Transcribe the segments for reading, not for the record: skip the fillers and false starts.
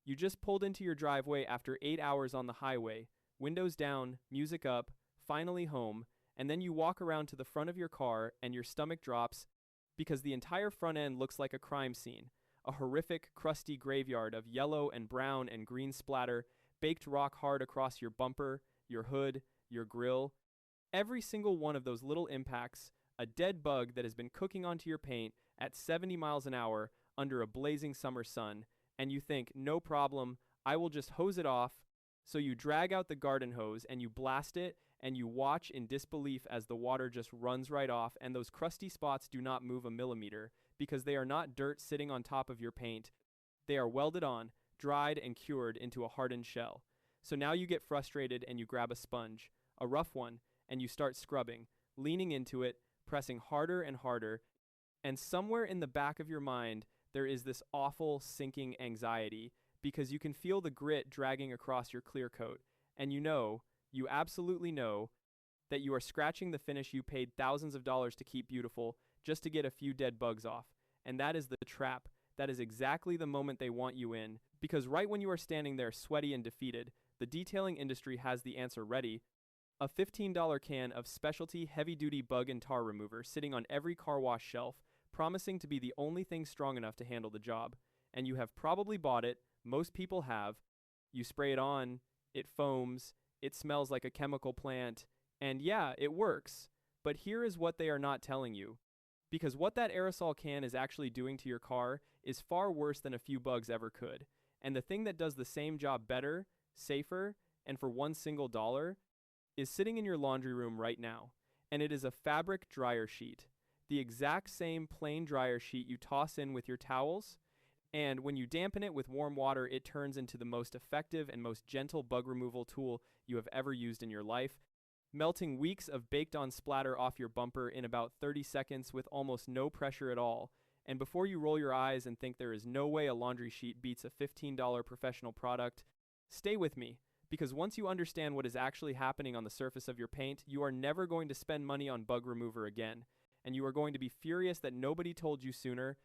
You just pulled into your driveway after 8 hours on the highway, windows down, music up, finally home, and then you walk around to the front of your car and your stomach drops because the entire front end looks like a crime scene, a horrific, crusty graveyard of yellow and brown and green splatter baked rock hard across your bumper, your hood, your grill. Every single one of those little impacts, a dead bug that has been cooking onto your paint at 70 miles an hour under a blazing summer sun, and you think, no problem, I will just hose it off. So you drag out the garden hose and you blast it, and you watch in disbelief as the water just runs right off, and those crusty spots do not move a millimeter because they are not dirt sitting on top of your paint. They are welded on, dried, and cured into a hardened shell. So now you get frustrated and you grab a sponge, a rough one, and you start scrubbing, leaning into it, pressing harder and harder, and somewhere in the back of your mind, there is this awful sinking anxiety because you can feel the grit dragging across your clear coat, and you absolutely know, that you are scratching the finish you paid thousands of dollars to keep beautiful just to get a few dead bugs off. And that is the trap. That is exactly the moment they want you in, because right when you are standing there sweaty and defeated, the detailing industry has the answer ready. A $15 can of specialty heavy-duty bug and tar remover sitting on every car wash shelf, promising to be the only thing strong enough to handle the job. And you have probably bought it, most people have. You spray it on, it foams, it smells like a chemical plant, and yeah, it works. But here is what they are not telling you. Because what that aerosol can is actually doing to your car is far worse than a few bugs ever could. And the thing that does the same job better, safer, and for one single dollar is sitting in your laundry room right now. And it is a fabric dryer sheet. The exact same plain dryer sheet you toss in with your towels, and when you dampen it with warm water, it turns into the most effective and most gentle bug removal tool you have ever used in your life, melting weeks of baked-on splatter off your bumper in about 30 seconds with almost no pressure at all. And before you roll your eyes and think there is no way a laundry sheet beats a $15 professional product, stay with me, because once you understand what is actually happening on the surface of your paint, you are never going to spend money on bug remover again, and you are going to be furious that nobody told you sooner.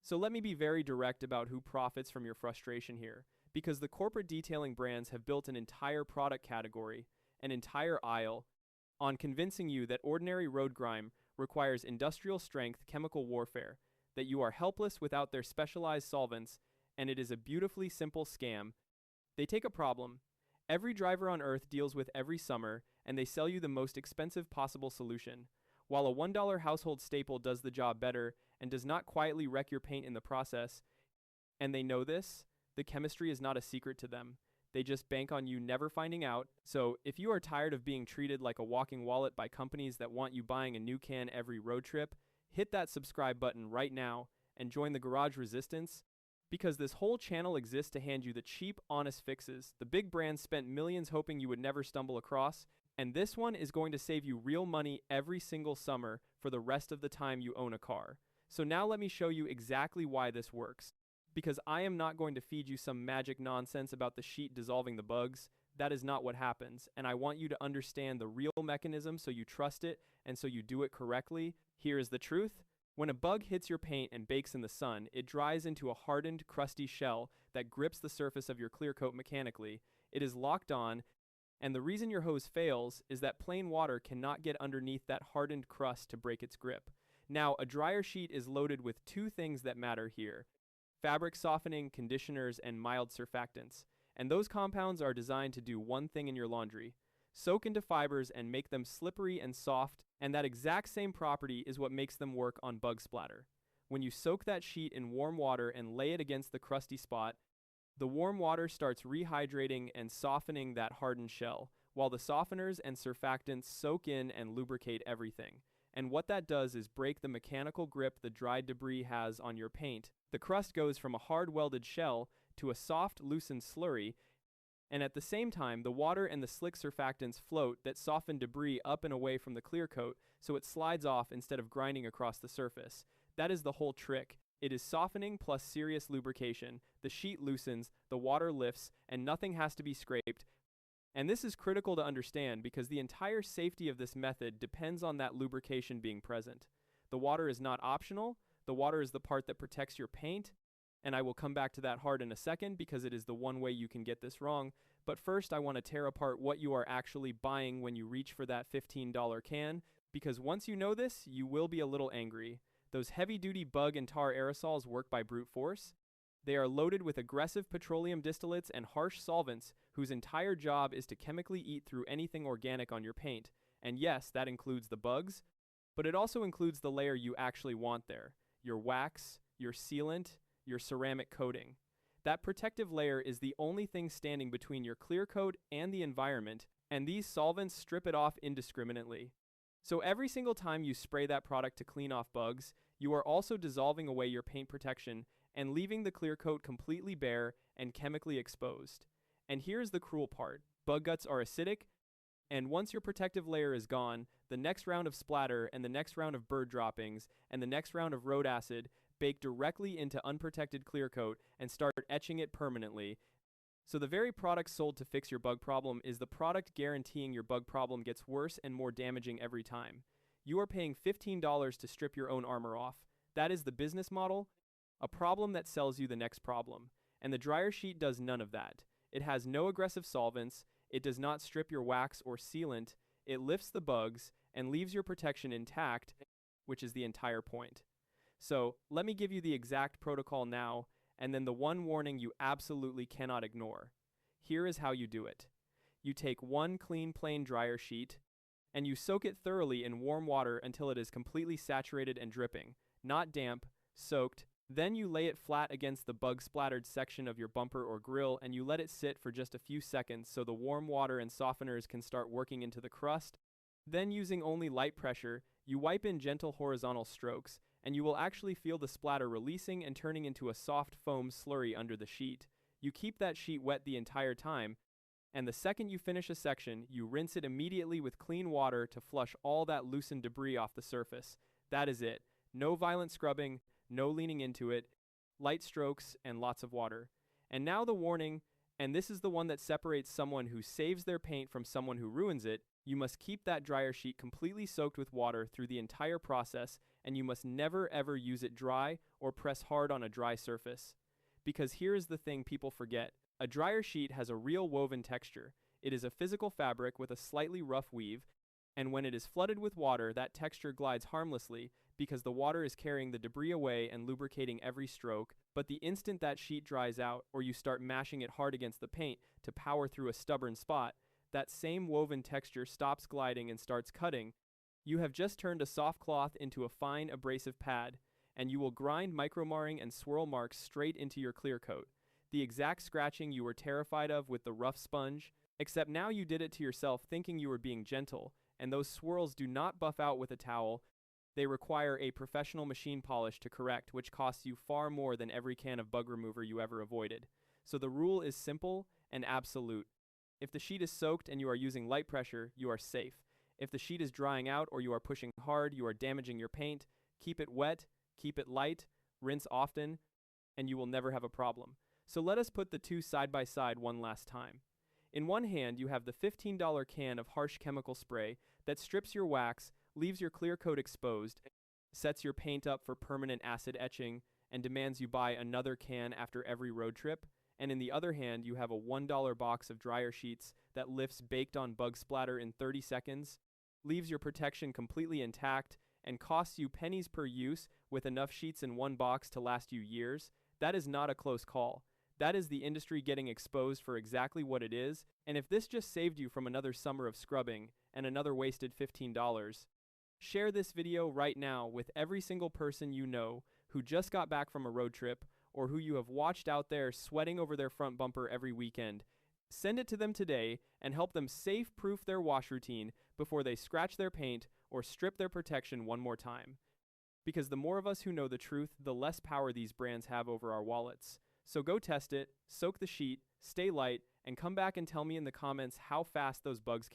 So let me be very direct about who profits from your frustration here, because the corporate detailing brands have built an entire product category, an entire aisle, on convincing you that ordinary road grime requires industrial strength chemical warfare, that you are helpless without their specialized solvents, and it is a beautifully simple scam. They take a problem every driver on earth deals with every summer, and they sell you the most expensive possible solution. While a $1 household staple does the job better and does not quietly wreck your paint in the process, and they know this, the chemistry is not a secret to them. They just bank on you never finding out. So if you are tired of being treated like a walking wallet by companies that want you buying a new can every road trip, hit that subscribe button right now and join the Garage Resistance, because this whole channel exists to hand you the cheap, honest fixes the big brands spent millions hoping you would never stumble across, and this one is going to save you real money every single summer for the rest of the time you own a car. So now let me show you exactly why this works. Because I am not going to feed you some magic nonsense about the sheet dissolving the bugs. That is not what happens, and I want you to understand the real mechanism so you trust it and so you do it correctly. Here is the truth. When a bug hits your paint and bakes in the sun, it dries into a hardened, crusty shell that grips the surface of your clear coat mechanically. It is locked on, and the reason your hose fails is that plain water cannot get underneath that hardened crust to break its grip. Now, a dryer sheet is loaded with two things that matter here: fabric softening, conditioners, and mild surfactants. And those compounds are designed to do one thing in your laundry: soak into fibers and make them slippery and soft, and that exact same property is what makes them work on bug splatter. When you soak that sheet in warm water and lay it against the crusty spot, the warm water starts rehydrating and softening that hardened shell, while the softeners and surfactants soak in and lubricate everything. And what that does is break the mechanical grip the dried debris has on your paint. The crust goes from a hard welded shell to a soft, loosened slurry, and at the same time, the water and the slick surfactants float that soften debris up and away from the clear coat so it slides off instead of grinding across the surface. That is the whole trick. It is softening plus serious lubrication. The sheet loosens, the water lifts, and nothing has to be scraped. And this is critical to understand because the entire safety of this method depends on that lubrication being present. The water is not optional. The water is the part that protects your paint, And I will come back to that hard in a second because it is the one way you can get this wrong. But first, I want to tear apart what you are actually buying when you reach for that $15 can, because once you know this, you will be a little angry. Those heavy-duty bug and tar aerosols work by brute force. They are loaded with aggressive petroleum distillates and harsh solvents whose entire job is to chemically eat through anything organic on your paint. And yes, that includes the bugs, but it also includes the layer you actually want there: your wax, your sealant, your ceramic coating. That protective layer is the only thing standing between your clear coat and the environment, and these solvents strip it off indiscriminately. So every single time you spray that product to clean off bugs, you are also dissolving away your paint protection and leaving the clear coat completely bare and chemically exposed. And here's the cruel part: bug guts are acidic, and once your protective layer is gone, the next round of splatter and the next round of bird droppings and the next round of road acid bake directly into unprotected clear coat and start etching it permanently. So the very product sold to fix your bug problem is the product guaranteeing your bug problem gets worse and more damaging every time. You are paying $15 to strip your own armor off. That is the business model, a problem that sells you the next problem. And the dryer sheet does none of that. It has no aggressive solvents, it does not strip your wax or sealant, it lifts the bugs and leaves your protection intact, which is the entire point. So let me give you the exact protocol now, and then the one warning you absolutely cannot ignore. Here is how you do it. You take one clean plain dryer sheet, and you soak it thoroughly in warm water until it is completely saturated and dripping, not damp, soaked. Then you lay it flat against the bug-splattered section of your bumper or grill, and you let it sit for just a few seconds so the warm water and softeners can start working into the crust. Then, using only light pressure, you wipe in gentle horizontal strokes, and you will actually feel the splatter releasing and turning into a soft foam slurry under the sheet. You keep that sheet wet the entire time, and the second you finish a section, you rinse it immediately with clean water to flush all that loosened debris off the surface. That is it. No violent scrubbing, no leaning into it, light strokes, and lots of water. And now the warning, and this is the one that separates someone who saves their paint from someone who ruins it: you must keep that dryer sheet completely soaked with water through the entire process, and you must never ever use it dry or press hard on a dry surface. Because here is the thing people forget: a dryer sheet has a real woven texture. It is a physical fabric with a slightly rough weave, and when it is flooded with water, that texture glides harmlessly because the water is carrying the debris away and lubricating every stroke. But the instant that sheet dries out, or you start mashing it hard against the paint to power through a stubborn spot, that same woven texture stops gliding and starts cutting. You have just turned a soft cloth into a fine abrasive pad, and you will grind micromarring and swirl marks straight into your clear coat. The exact scratching you were terrified of with the rough sponge, except now you did it to yourself thinking you were being gentle, and those swirls do not buff out with a towel. They require a professional machine polish to correct, which costs you far more than every can of bug remover you ever avoided. So the rule is simple and absolute. If the sheet is soaked and you are using light pressure, you are safe. If the sheet is drying out or you are pushing hard, you are damaging your paint. Keep it wet, keep it light, rinse often, and you will never have a problem. So let us put the two side by side one last time. In one hand, you have the $15 can of harsh chemical spray that strips your wax, leaves your clear coat exposed, sets your paint up for permanent acid etching, and demands you buy another can after every road trip. And in the other hand, you have a $1 box of dryer sheets that lifts baked on bug splatter in 30 seconds, leaves your protection completely intact, and costs you pennies per use with enough sheets in one box to last you years. That is not a close call. That is the industry getting exposed for exactly what it is, and if this just saved you from another summer of scrubbing and another wasted $15, share this video right now with every single person you know who just got back from a road trip or who you have watched out there sweating over their front bumper every weekend. Send it to them today and help them safe-proof their wash routine before they scratch their paint or strip their protection one more time. Because the more of us who know the truth, the less power these brands have over our wallets. So go test it, soak the sheet, stay light, and come back and tell me in the comments how fast those bugs came.